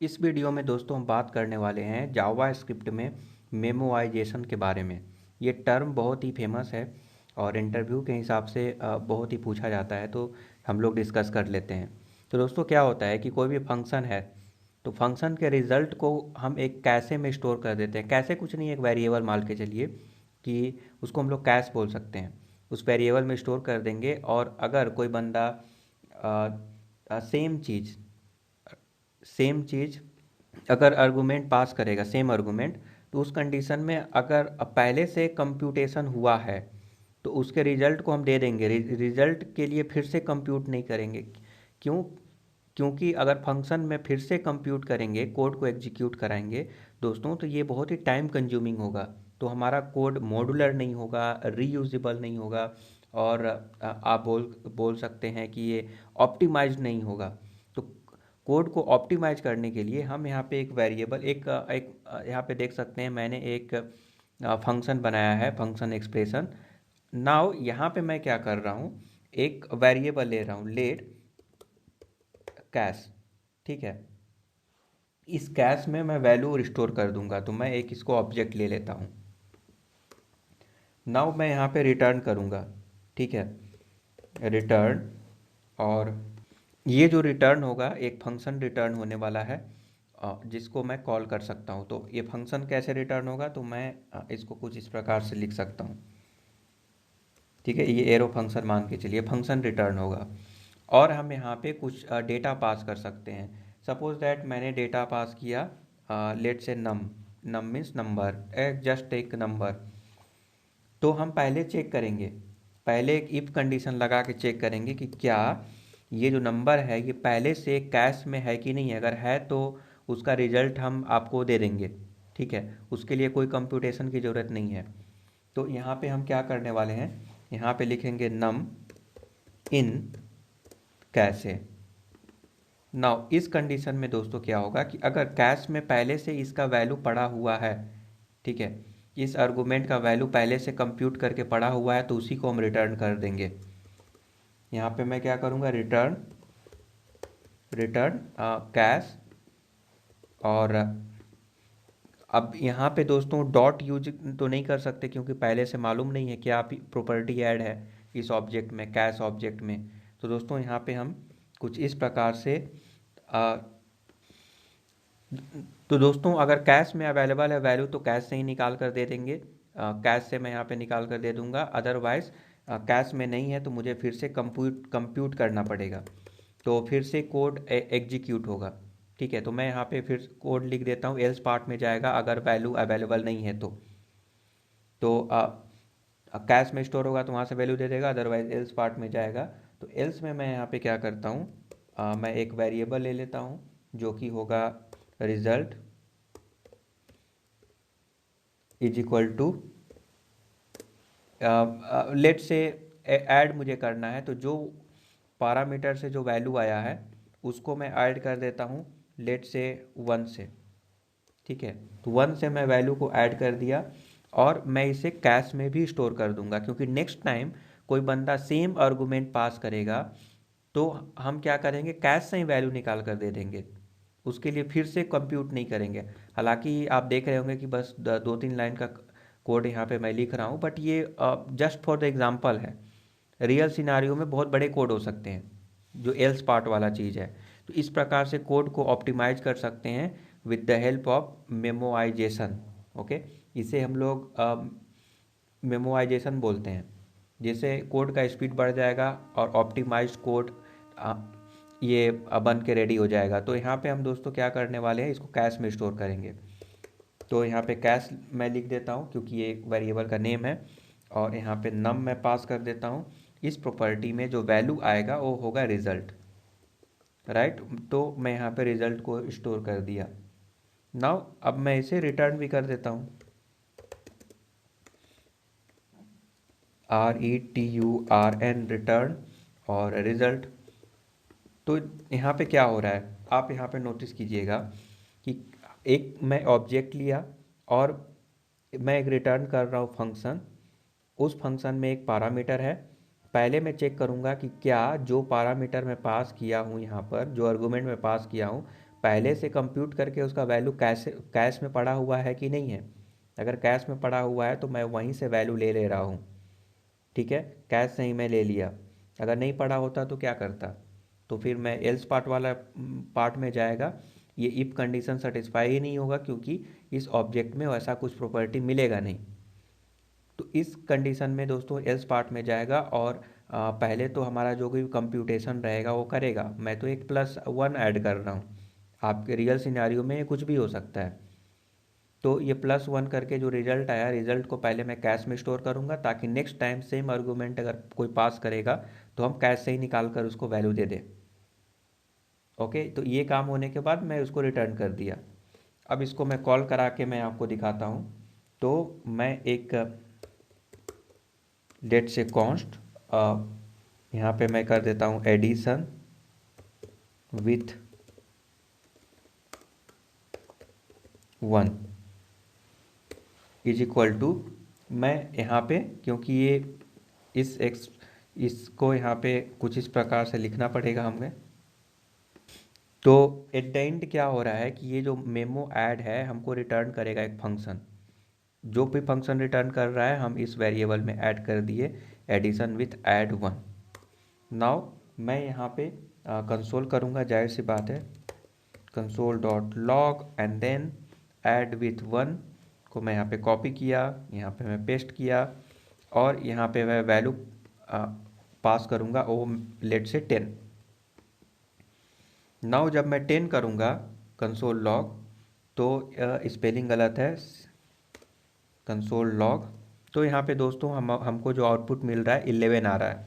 इस वीडियो में दोस्तों हम बात करने वाले हैं जावा स्क्रिप्ट में मेमोआइजेशन के बारे में। ये टर्म बहुत ही फेमस है और इंटरव्यू के हिसाब से बहुत ही पूछा जाता है, तो हम लोग डिस्कस कर लेते हैं। तो दोस्तों क्या होता है कि कोई भी फंक्शन है तो फंक्शन के रिज़ल्ट को हम एक कैशे में स्टोर कर देते हैं। कैशे कुछ नहीं, एक वेरिएबल मान के चलिए कि उसको हम लोग कैश बोल सकते हैं। उस वेरिएबल में स्टोर कर देंगे और अगर कोई बंदा सेम चीज़ अगर आर्गुमेंट पास करेगा, सेम आर्गुमेंट, तो उस कंडीशन में अगर पहले से कंप्यूटेशन हुआ है तो उसके रिजल्ट को हम दे देंगे। रिजल्ट के लिए फिर से कंप्यूट नहीं करेंगे। क्यों? क्योंकि अगर फंक्शन में फिर से कंप्यूट करेंगे, कोड को एग्जीक्यूट कराएंगे दोस्तों, तो ये बहुत ही टाइम कंज्यूमिंग होगा। तो हमारा कोड मॉडुलर नहीं होगा, रीयूजेबल नहीं होगा और आप बोल सकते हैं कि ये ऑप्टिमाइज्ड नहीं होगा। तो कोड को ऑप्टिमाइज करने के लिए हम यहाँ पे एक वेरिएबल एक यहाँ पे देख सकते हैं, मैंने एक फंक्शन बनाया है, फंक्शन एक्सप्रेशन। नाउ यहाँ पे मैं क्या कर रहा हूँ, एक वेरिएबल ले रहा हूँ, लेट कैश। ठीक है, इस कैश में मैं वैल्यू रिस्टोर कर दूंगा, तो मैं एक इसको ऑब्जेक्ट ले लेता हूँ। नाउ मैं यहाँ पे रिटर्न करूँगा। ठीक है, रिटर्न, और ये जो रिटर्न होगा एक फंक्शन रिटर्न होने वाला है जिसको मैं कॉल कर सकता हूँ। तो ये फंक्शन कैसे रिटर्न होगा, तो मैं इसको कुछ इस प्रकार से लिख सकता हूँ। ठीक है, ये एरो फंक्शन मान के चलिए फंक्शन रिटर्न होगा। और हम यहाँ पे कुछ डेटा पास कर सकते हैं। सपोज दैट मैंने डेटा पास किया, लेट से नम। नम मीन्स नंबर, जस्ट एक नंबर। तो हम पहले चेक करेंगे, पहले एक इफ कंडीशन लगा के चेक करेंगे कि क्या ये जो नंबर है ये पहले से कैश में है कि नहीं है। अगर है तो उसका रिजल्ट हम आपको दे देंगे। ठीक है, उसके लिए कोई कंप्यूटेशन की ज़रूरत नहीं है। तो यहाँ पे हम क्या करने वाले हैं, यहाँ पे लिखेंगे नम इन कैश है। नाउ इस कंडीशन में दोस्तों क्या होगा कि अगर कैश में पहले से इसका वैल्यू पड़ा हुआ है, ठीक है, इस आर्गुमेंट का वैल्यू पहले से कंप्यूट करके पड़ा हुआ है, तो उसी को हम रिटर्न कर देंगे। यहाँ पे मैं क्या करूँगा, रिटर्न रिटर्न कैश। और अब यहाँ पे दोस्तों डॉट यूज तो नहीं कर सकते क्योंकि पहले से मालूम नहीं है क्या प्रॉपर्टी ऐड है इस ऑब्जेक्ट में, कैश ऑब्जेक्ट में। तो दोस्तों यहाँ पे हम कुछ इस प्रकार से आ, तो दोस्तों अगर कैश में अवेलेबल है वैल्यू तो कैश से ही निकाल कर दे देंगे। कैश से मैं यहाँ पे निकाल कर दे दूंगा। अदरवाइज कैश में नहीं है तो मुझे फिर से कंप्यूट करना पड़ेगा, तो फिर से कोड एग्जीक्यूट होगा। ठीक है, तो मैं यहाँ पे फिर कोड लिख देता हूँ, एल्स पार्ट में जाएगा अगर वैल्यू अवेलेबल नहीं है तो कैश में स्टोर होगा तो वहाँ से वैल्यू दे देगा, अदरवाइज एल्स पार्ट में जाएगा। तो एल्स में मैं यहाँ पे क्या करता हूँ, मैं एक वेरिएबल ले लेता हूँ जो कि होगा result is equal to, let से ऐड मुझे करना है, तो जो पैरामीटर से जो वैल्यू आया है उसको मैं ऐड कर देता हूँ, लेट से 1 से। ठीक है, तो 1 से मैं वैल्यू को ऐड कर दिया और मैं इसे कैश में भी स्टोर कर दूंगा, क्योंकि नेक्स्ट टाइम कोई बंदा सेम आर्गुमेंट पास करेगा तो हम क्या करेंगे, कैश से ही वैल्यू निकाल कर दे देंगे, उसके लिए फिर से कंप्यूट नहीं करेंगे। हालांकि आप देख रहे होंगे कि बस 2-3 लाइन का कोड यहाँ पे मैं लिख रहा हूँ, बट ये जस्ट फॉर द एग्जांपल है। रियल सिनारियो में बहुत बड़े कोड हो सकते हैं जो एल्स पार्ट वाला चीज़ है। तो इस प्रकार से कोड को ऑप्टिमाइज कर सकते हैं with the help of memoisation. Okay, इसे हम लोग मेमोआइजेशन बोलते हैं, जिससे कोड का स्पीड बढ़ जाएगा और ऑप्टिमाइज्ड कोड ये बन के रेडी हो जाएगा। तो यहाँ पे हम दोस्तों क्या करने वाले हैं, इसको कैश में स्टोर करेंगे। तो यहाँ पे कैश मैं लिख देता हूँ क्योंकि ये एक वेरिएबल का नेम है, और यहाँ पे नम मैं पास कर देता हूँ। इस प्रॉपर्टी में जो वैल्यू आएगा वो होगा रिजल्ट, राइट। तो मैं यहाँ पे रिजल्ट को स्टोर कर दिया। नाउ अब मैं इसे रिटर्न भी कर देता हूँ, RETURN रिटर्न और रिजल्ट। तो यहाँ पे क्या हो रहा है, आप यहाँ पे नोटिस कीजिएगा कि एक मैं ऑब्जेक्ट लिया और मैं एक रिटर्न कर रहा हूँ फंक्शन। उस फंक्शन में एक पैरामीटर है। पहले मैं चेक करूँगा कि क्या जो पैरामीटर मैं पास किया हूँ, यहाँ पर जो आर्गुमेंट मैं पास किया हूँ, पहले से कंप्यूट करके उसका वैल्यू कैश में पड़ा हुआ है कि नहीं है। अगर कैश में पड़ा हुआ है तो मैं वहीं से वैल्यू ले रहा हूँ, ठीक है, कैश से ही मैं ले लिया। अगर नहीं पड़ा होता तो क्या करता, तो फिर मैं एल्स पार्ट वाला पार्ट में जाएगा, ये इफ कंडीशन सेटिस्फाई ही नहीं होगा क्योंकि इस ऑब्जेक्ट में वैसा कुछ प्रॉपर्टी मिलेगा नहीं। तो इस कंडीशन में दोस्तों एल्स पार्ट में जाएगा और पहले तो हमारा जो भी कंप्यूटेशन रहेगा वो करेगा। मैं तो एक +1 ऐड कर रहा हूँ, आपके रियल सिनेरियो में ये कुछ भी हो सकता है। तो ये +1 करके जो रिजल्ट आया, रिजल्ट को पहले मैं कैश में स्टोर करूँगा ताकि नेक्स्ट टाइम सेम आर्गूमेंट अगर कोई पास करेगा तो हम कैश से ही निकाल कर उसको वैल्यू दे दें। ओके, तो ये काम होने के बाद मैं उसको रिटर्न कर दिया। अब इसको मैं कॉल करा के मैं आपको दिखाता हूँ। तो मैं एक लेट से कॉन्स्ट यहाँ पे मैं कर देता हूँ addition with 1 is equal to, मैं यहाँ पे क्योंकि ये इसको यहाँ पे कुछ इस प्रकार से लिखना पड़ेगा हमें। तो एट द एंड क्या हो रहा है कि ये जो मेमो ऐड है हमको रिटर्न करेगा एक फंक्शन, जो भी फंक्शन रिटर्न कर रहा है हम इस वेरिएबल में ऐड कर दिए एडिशन विथ ऐड 1। नाउ मैं यहाँ पे कंसोल करूँगा, जाहिर सी बात है, console dot log and then add with 1 को मैं यहाँ पे कॉपी किया, यहाँ पे मैं पेस्ट किया और यहाँ पे मैं वैल्यू पास करूँगा वो लेट से 10। नाउ जब मैं 10 करूँगा कंसोल लॉग, तो स्पेलिंग गलत है, कंसोल लॉग, तो यहाँ पे दोस्तों हमको जो आउटपुट मिल रहा है 11 आ रहा है,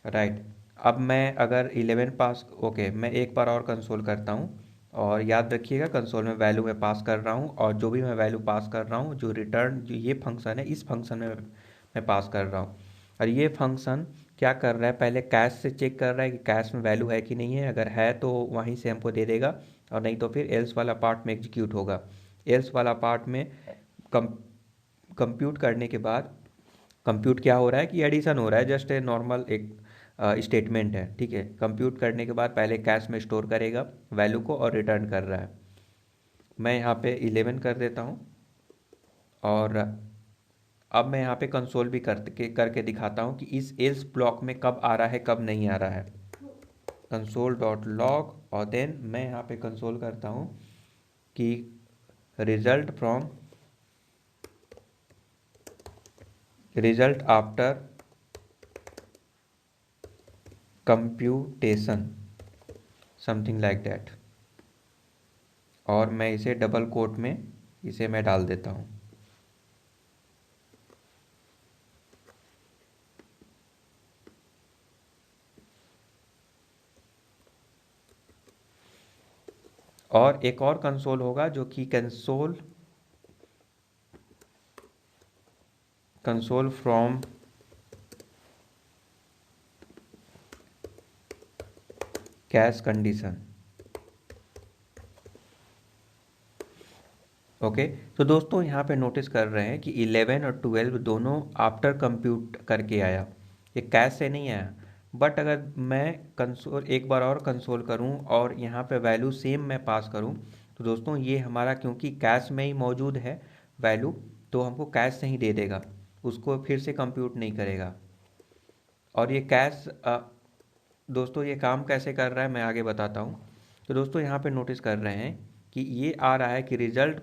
राइट। अब मैं अगर 11 पास, ओके, मैं एक बार और कंसोल करता हूँ और याद रखिएगा कंसोल में वैल्यू मैं पास कर रहा हूँ और जो भी मैं वैल्यू पास कर रहा हूँ, जो रिटर्न जो ये फंक्शन है, इस फंक्शन में मैं पास कर रहा हूँ। और ये फंक्शन क्या कर रहा है, पहले कैश से चेक कर रहा है कि कैश में वैल्यू है कि नहीं है, अगर है तो वहीं से हमको दे देगा और नहीं तो फिर एल्स वाला पार्ट में एग्जीक्यूट होगा। एल्स वाला पार्ट में कम कंप्यूट करने के बाद, कंप्यूट क्या हो रहा है कि एडिशन हो रहा है, जस्ट ए नॉर्मल एक स्टेटमेंट है, ठीक है। कंप्यूट करने के बाद पहले कैश में स्टोर करेगा वैल्यू को और रिटर्न कर रहा है। मैं यहाँ पे 11 कर देता हूँ और अब मैं यहाँ पे कंसोल भी करके दिखाता हूँ कि इस एल्स ब्लॉक में कब आ रहा है कब नहीं आ रहा है। कंसोल डॉट लॉग और देन मैं यहाँ पे कंसोल करता हूँ कि result after computation, something like that, और मैं इसे डबल कोट में इसे मैं डाल देता हूँ। और एक और कंसोल होगा जो कि console from cash condition. Okay, तो दोस्तों यहाँ पे नोटिस कर रहे हैं कि 11 और 12 दोनों आफ्टर कंप्यूट करके आया, ये कैश से नहीं आया। बट अगर मैं कंसोल एक बार और कंसोल करूँ और यहाँ पे वैल्यू सेम मैं पास करूँ, तो दोस्तों ये हमारा क्योंकि कैश में ही मौजूद है वैल्यू, तो हमको कैश से ही दे देगा, उसको फिर से कंप्यूट नहीं करेगा। और ये कैश दोस्तों ये काम कैसे कर रहा है मैं आगे बताता हूँ। तो दोस्तों यहाँ पे नोटिस कर रहे हैं कि ये आ रहा है कि result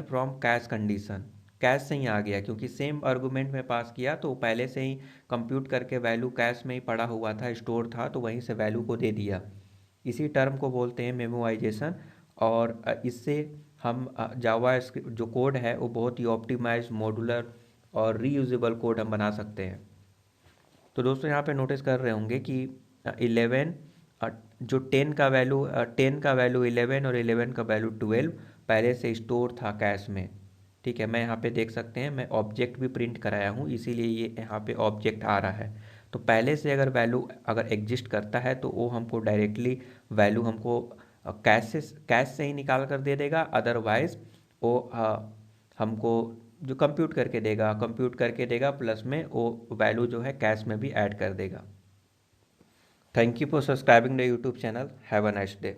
from cash condition, cash से ही आ गया क्योंकि सेम आर्गूमेंट में पास किया तो पहले से ही कंप्यूट करके वैल्यू कैश में ही पड़ा हुआ था, स्टोर था, तो वहीं से वैल्यू को दे दिया। इसी टर्म को बोलते हैं मेमोराइजेशन। और इससे हम जावा जो कोड है वो बहुत ही ऑप्टिमाइज, मॉडुलर और रीयूजेबल कोड हम बना सकते हैं। तो दोस्तों यहाँ पे नोटिस कर रहे होंगे कि 11 जो 10 का वैल्यू 11 और 11 का वैल्यू 12 पहले से स्टोर था कैश में, ठीक है। मैं यहाँ पे देख सकते हैं मैं ऑब्जेक्ट भी प्रिंट कराया हूँ, इसीलिए ये यहाँ पे ऑब्जेक्ट आ रहा है। तो पहले से अगर वैल्यू अगर एग्जिस्ट करता है तो वो हमको डायरेक्टली वैल्यू हमको कैश से ही निकाल कर दे देगा, अदरवाइज वो हमको जो कंप्यूट करके देगा प्लस में वो वैल्यू जो है कैश में भी ऐड कर देगा। Thank you for subscribing the YouTube channel. Have a nice day.